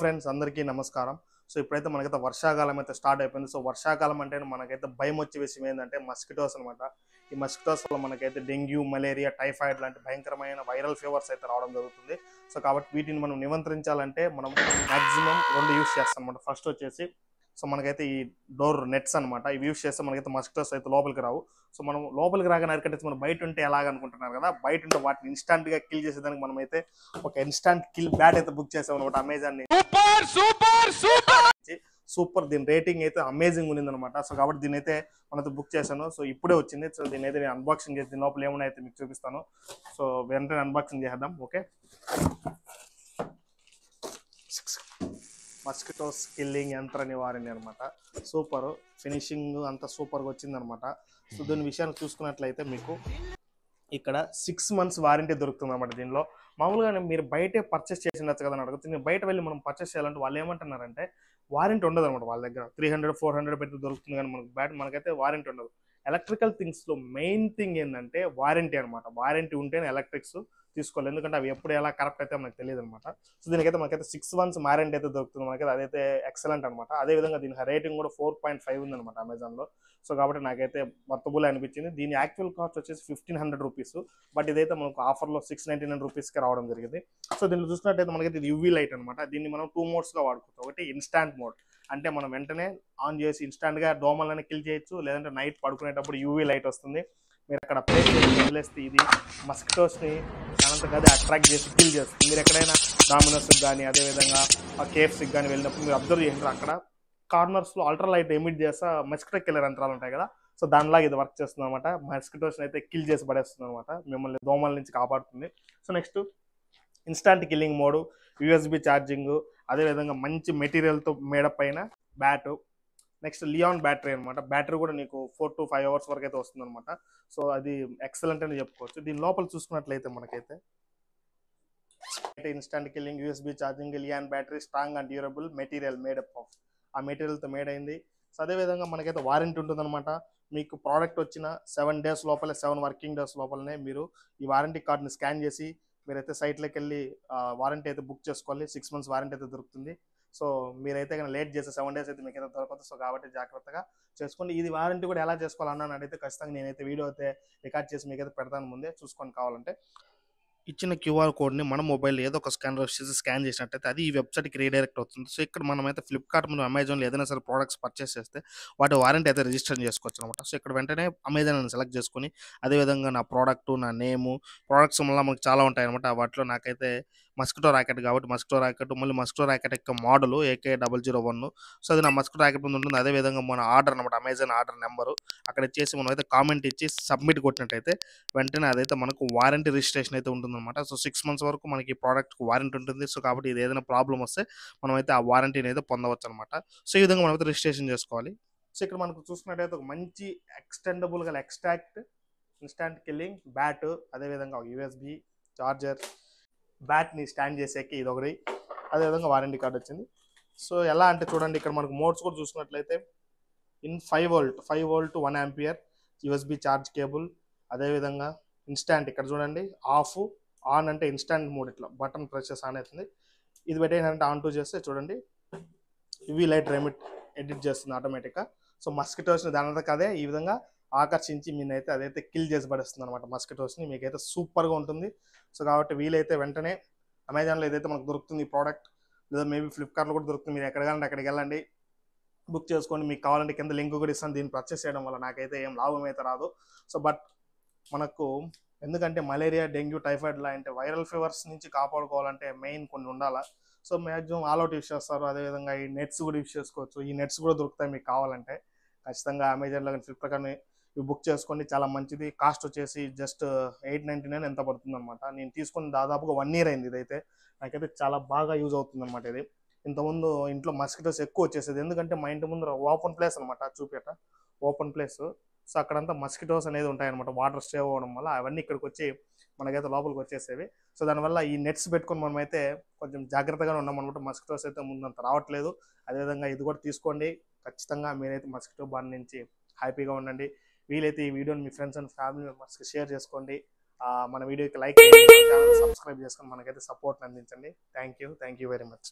Friends అందరికీ నమస్కారం. So ఇప్పుడైతే మనకైతే వర్షాకాలం అయితే స్టార్ట్ అయిపోయింది. సో వర్షాకాలం అంటే మనకైతే భయం వచ్చే విషయం ఏంటంటే మస్కిటోస్ అనమాట. ఈ మస్కిటోస్ వల్ల మనకైతే డెంగ్యూ, మలేరియా, టైఫాయిడ్ లాంటి భయంకరమైన వైరల్ ఫీవర్స్ అయితే రావడం జరుగుతుంది. సో కాబట్టి వీటిని మనం నియంత్రించాలంటే మనం మాక్సిమం 2 యూస్ చేస్తాం అనమాట. ఫస్ట్ వచ్చేసి సో మనకైతే ఈ డోర్ నెట్స్ అనమాట. ఇవి యూస్ చేస్తే మనకైతే మస్కిటోస్ అయితే లోపలికి రావు. సో మనం లోపలికి రాగానే అరికట్టేసి మనం బయట ఉంటే ఎలాగనుకుంటున్నారు కదా, బయట ఉంటే వాటిని ఇన్స్టాంట్ గా కిల్ చేసేదానికి మనం అయితే ఒక ఇన్స్టాంట్ కిల్ బ్యాట్ అయితే బుక్ చేసాం అనమాట అమెజాన్. సూపర్ దీని రేటింగ్ అయితే అమేజింగ్ ఉంది అనమాట. సో కాబట్టి దీని అయితే మనతో బుక్ చేశాను. సో ఇప్పుడే వచ్చింది. సో దీని అయితే నేను అన్బాక్సింగ్ చేసి దీని లోపల ఏమైనా అయితే మీకు చూపిస్తాను. సో వెంటనే అన్బాక్సింగ్ చేద్దాం. ఓకే, మస్కిటోస్ కిల్లింగ్ యంత్ర నివారణ అనమాట. సూపర్ ఫినిషింగ్ అంతా సూపర్గా వచ్చింది అనమాట. సో దీని విషయాన్ని చూసుకున్నట్లయితే మీకు ఇక్కడ 6 months వారంటీ దొరుకుతుంది అనమాట. దీనిలో మామూలుగా మీరు బయటే పర్చేస్ చేసినచ్చు కదా అని అడుగుతుంది. బయట వెళ్ళి మనం పర్చేస్ చేయాలంటే వాళ్ళు ఏమంటున్నారంటే వారంటీ ఉండదు అనమాట. వాళ్ళ దగ్గర 300-400 పెట్టి దొరుకుతుంది కానీ మనకైతే వారంటీ ఉండదు. ఎలక్ట్రికల్ థింగ్స్లో మెయిన్ థింగ్ ఏంటంటే వారంటీ అనమాట. వారంటీ ఉంటేనే ఎలక్ట్రిక్స్ తీసుకోవాలి, ఎందుకంటే అవి ఎప్పుడు ఎలా కరెక్ట్ అయితే మనకు తెలియదు అనమాట. సో దీనికైతే మనకైతే 6 months వారంటీ అయితే దొరుకుతుంది మనకైతే. అదైతే ఎక్సలెంట్ అనమాట. అదేవిధంగా దీని రేటింగ్ కూడా 4.5 ఉందనమాట అమెజాన్లో. సో కాబట్టి నాకైతే వర్తబుల్ అనిపించింది. దీని యాక్చువల్ కాస్ట్ వచ్చేసి 1500 రూపీస్, బట్ ఇదైతే మనకు ఆఫర్లో 699 రూపీస్కి రావడం జరిగింది. సో దీనిలో చూసినట్టయితే మనకైతే ఇది యూవీ లైట్ అనమాట. దీన్ని మనం 2 మోడ్స్గా వాడుకోవచ్చు. ఒకటి ఇన్స్టాంట్ మోడ్, అంటే మనం వెంటనే ఆన్ చేసి ఇన్స్టాంట్గా దోమలని కిల్ చేయొచ్చు. లేదంటే నైట్ పడుకునేటప్పుడు యూవీ లైట్ వస్తుంది. మీరు అక్కడ ప్లేస్ చేసి వదిలేస్తే ఇది మస్కిటోస్ని దానంతకదే అట్రాక్ట్ చేసి కిల్ చేస్తుంది. మీరు ఎక్కడైనా డామినోస్కి కానీ అదేవిధంగా కేఎఫ్సీకి కానీ వెళ్ళినప్పుడు మీరు అబ్జర్వ్ చేయండి, అక్కడ కార్నర్స్లో అల్ట్రా లైట్ ఎమిట్ చేస్తా మస్కిటో కిల్లర్ యంత్రాలు ఉంటాయి కదా. సో దానిలాగా ఇది వర్క్ చేస్తుంది అనమాట. మస్కిటోస్ని అయితే కిల్ చేసి పడేస్తుంది అనమాట, మిమ్మల్ని దోమల నుంచి కాపాడుతుంది. So next instant killing mode, USB charging, అదేవిధంగా మంచి మెటీరియల్తో మేడప్ అయిన బ్యాటు, నెక్స్ట్ లియాన్ బ్యాటరీ అనమాట. బ్యాటరీ కూడా నీకు 4 to 5 hours వరకు అయితే వస్తుంది అనమాట. సో అది ఎక్సలెంట్ అని చెప్పుకోవచ్చు. దీని లోపల చూసుకున్నట్లయితే మనకైతే instant killing, USB charging, lion battery, strong and durable material made up of, ఆ మెటీరియల్తో మేడ్ అయింది. సో అదేవిధంగా మనకైతే వారంటీ ఉంటుందన్నమాట. మీకు ప్రోడక్ట్ వచ్చిన 7 days లోపలే, 7 working days లోపలనే మీరు ఈ వారంటీ కార్డ్ని స్కాన్ చేసి మీరైతే సైట్లోకి వెళ్ళి వారంటీ అయితే బుక్ చేసుకోవాలి. 6 months వారంటీ అయితే దొరుకుతుంది. సో మీరైతే కానీ లేట్ చేస్తే 7 days అయితే మీకు అయితే దొరకదు. సో కాబట్టి జాగ్రత్తగా చేసుకోండి. ఇది వారంటీ కూడా ఎలా చేసుకోవాలన్నా అడిగితే ఖచ్చితంగా నేనైతే వీడియో అయితే రికార్డ్ చేసి మీకైతే పెడతాను, ముందే చూసుకొని కావాలంటే. ఇచ్చిన క్యూఆర్ కోడ్ని మన మొబైల్ ఏదో ఒక స్కానర్ చేసి స్కాన్ చేసినట్టయితే అది ఈ వెబ్సైట్కి రీడైరెక్ట్ అవుతుంది. సో ఇక్కడ మనమైతే ఫ్లిప్కార్ట్ మరియు అమెజాన్లో ఏదైనా సరే ప్రోడక్ట్స్ పర్చేస్ చేస్తే వాటి వారంటీ అయితే రిజిస్టర్ చేసుకోవచ్చు అనమాట. సో ఇక్కడ వెంటనే అమెజాన్ అని సెలెక్ట్ చేసుకొని అదేవిధంగా నా ప్రోడక్ట్, నా నేము, ప్రోడక్ట్స్ వల్ల మనకు చాలా ఉంటాయి అనమాట. వాటిలో నాకైతే మస్కిటో ర్యాకెట్ కాబట్టి మస్కిటో ర్యాకెట్, మళ్ళీ మస్కిటో ర్యాకెట్ యొక్క మోడల్ AK001. సో అది నా మస్కిటో ర్యాకెట్ ముందు ఉంటుంది. అదేవిధంగా మన ఆర్డర్ అనమాట, అమెజాన్ ఆర్డర్ నెంబరు అక్కడ ఇచ్చేసి మనం అయితే కామెంట్ ఇచ్చి సబ్మిట్ కొట్టినట్టయితే వెంటనే అదైతే మనకు వారంటీ రిజిస్ట్రేషన్ అయితే ఉంటుందన్నమాట. సో 6 months వరకు మనకి ఈ ప్రోడక్ట్కి వారంటీ ఉంటుంది. సో కాబట్టి ఇది ఏదైనా ప్రాబ్లం వస్తే మనమైతే ఆ వారంటీని అయితే పొందవచ్చు అనమాట. సో ఈ విధంగా మనమైతే రిజిస్ట్రేషన్ చేసుకోవాలి. సో ఇక్కడ మనకు చూసుకున్నట్టయితే ఒక మంచి ఎక్స్టెండబుల్ గల ఎక్స్ట్రాక్ట్ ఇన్స్టాంట్ కిల్లింగ్ బ్యాట్, అదేవిధంగా యూఎస్బి చార్జర్, బ్యాట్ని స్టాండ్ చేసేకి ఇది ఒకటి, అదేవిధంగా వారంటీ కార్డ్ వచ్చింది. సో ఎలా అంటే చూడండి, ఇక్కడ మనకు మోడ్స్ కూడా చూసుకున్నట్లయితే in 5 volt 1 ampere USB charge cable, అదేవిధంగా ఇన్స్టాంట్ ఇక్కడ చూడండి ఆఫ్ ఆన్ అంటే ఇన్స్టాంట్ మోడ్, ఇట్లా బటన్ ప్రెస్ చేసి ఆన్ అవుతుంది. ఇది పెట్టేంటే ఆన్ టు చేస్తే చూడండి యూవీ లైట్ ఎడిట్ చేస్తుంది ఆటోమేటిక్గా. సో మస్కిటోస్ని దాని అదే ఈ విధంగా ఆకర్షించి మీనైతే అదైతే కిల్ చేసి పడేస్తుంది అనమాట మస్కిటోస్ని. మీకైతే సూపర్గా ఉంటుంది. సో కాబట్టి వీలైతే వెంటనే అమెజాన్లో ఏదైతే మనకు దొరుకుతుంది ఈ ప్రోడక్ట్, లేదా మేబీ ఫ్లిప్కార్ట్లో కూడా దొరుకుతుంది. మీరు ఎక్కడ కావాలంటే అక్కడికి వెళ్ళండి, బుక్ చేసుకోండి. మీకు కావాలంటే కింద లింక్ కూడా ఇస్తాను. దీన్ని పర్చేస్ చేయడం వల్ల నాకైతే ఏం లాభం అయితే రాదు. సో బట్ మనకు ఎందుకంటే మలేరియా, డెంగ్యూ, టైఫాయిడ్ లాంటి వైరల్ ఫీవర్స్ నుంచి కాపాడుకోవాలంటే మెయిన్ కొన్ని ఉండాలా. సో మ్యాక్సిమం ఆల్అవుట్ యూస్ చేస్తారు. అదేవిధంగా ఈ నెట్స్ కూడా యూస్ చేసుకోవచ్చు. ఈ నెట్స్ కూడా దొరుకుతాయి మీకు కావాలంటే. ఖచ్చితంగా అమెజాన్లో కానీ ఫ్లిప్కార్ట్ కానీ ఇవి బుక్ చేసుకోండి, చాలా మంచిది. కాస్ట్ వచ్చేసి జస్ట్ 899 ఎంత పడుతుంది అనమాట. నేను తీసుకుని దాదాపుగా 1 year అయింది. ఇదైతే నాకైతే చాలా బాగా యూజ్ అవుతుంది అనమాట. ఇది ఇంతకుముందు ఇంట్లో మస్కిటోస్ ఎక్కువ వచ్చేసేది, ఎందుకంటే మా ఇంటి ముందు ఓపెన్ ప్లేస్ అనమాట, చూపేట ఓపెన్ ప్లేస్. సో అక్కడంతా మస్కిటోస్ అనేది ఉంటాయన్నమాట. వాటర్ సేవ్ అవ్వడం వల్ల అవన్నీ ఇక్కడికి వచ్చి మనకైతే లోపలికి వచ్చేసేవి. సో దానివల్ల ఈ నెట్స్ పెట్టుకొని మనమైతే కొంచెం జాగ్రత్తగానే ఉన్నాం అనమాట. మస్కిటోస్ అయితే ముందంత రావట్లేదు. అదేవిధంగా ఇది కూడా తీసుకోండి. ఖచ్చితంగా మీరైతే మస్కిటో బారి నుంచి హ్యాపీగా ఉండండి. వీలైతే ఈ వీడియోని మీ ఫ్రెండ్స్ అండ్ ఫ్యామిలీ మెంబర్స్కి షేర్ చేసుకోండి. మన వీడియోకి లైక్ చేయండి, సబ్స్క్రైబ్ చేసుకొని మనకైతే సపోర్ట్ అందించండి. Thank you very much.